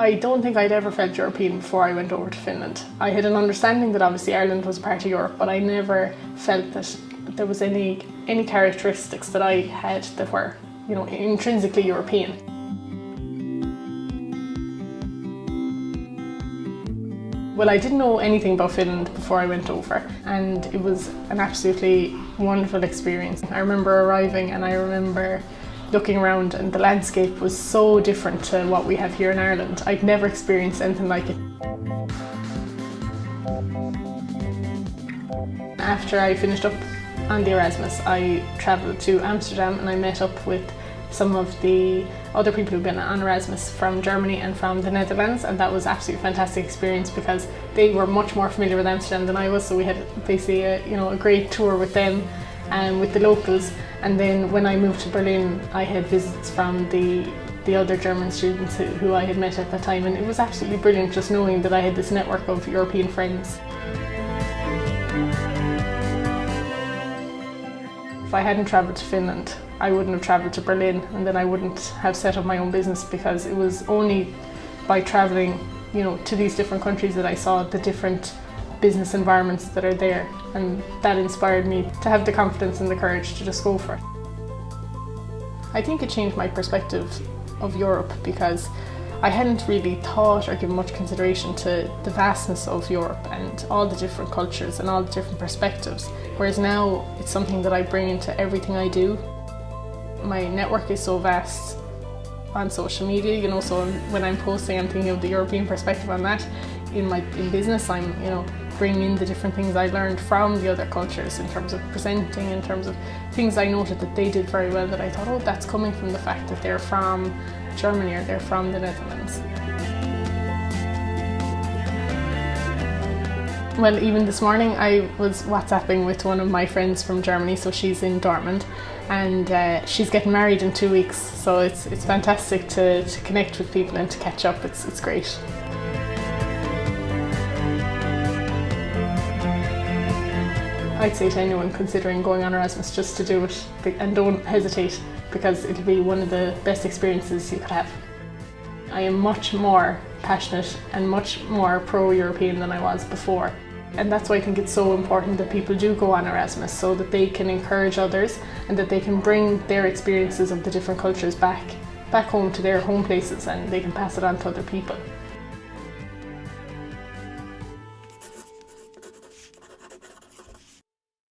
I don't think I'd ever felt European before I went over to Finland. I had an understanding that obviously Ireland was a part of Europe, but I never felt that there was any characteristics that I had that were, intrinsically European. Well, I didn't know anything about Finland before I went over, and it was an absolutely wonderful experience. I remember arriving and I remember looking around, and the landscape was so different to what we have here in Ireland. I'd never experienced anything like it. After I finished up on the Erasmus, I travelled to Amsterdam and I met up with some of the other people who've been on Erasmus from Germany and from the Netherlands, and that was absolutely fantastic experience because they were much more familiar with Amsterdam than I was, so we had basically a great tour with them and with the locals. And then when I moved to Berlin, I had visits from the other German students who I had met at that time, and it was absolutely brilliant just knowing that I had this network of European friends. If I hadn't travelled to Finland, I wouldn't have travelled to Berlin, and then I wouldn't have set up my own business, because it was only by travelling, to these different countries that I saw the different business environments that are there, and that inspired me to have the confidence and the courage to just go for it. I think it changed my perspective of Europe because I hadn't really thought or given much consideration to the vastness of Europe and all the different cultures and all the different perspectives, whereas now it's something that I bring into everything I do. My network is so vast on social media, so when I'm posting, I'm thinking of the European perspective on that. In business, I'm bringing in the different things I learned from the other cultures in terms of presenting, in terms of things I noted that they did very well that I thought, oh, that's coming from the fact that they're from Germany or they're from the Netherlands. Well, even this morning I was WhatsApping with one of my friends from Germany, so she's in Dortmund, and she's getting married in 2 weeks, so it's fantastic to connect with people and to catch up. It's great. I'd say to anyone considering going on Erasmus just to do it, and don't hesitate, because it'll be one of the best experiences you could have. I am much more passionate and much more pro-European than I was before, and that's why I think it's so important that people do go on Erasmus, so that they can encourage others and that they can bring their experiences of the different cultures back home to their home places, and they can pass it on to other people.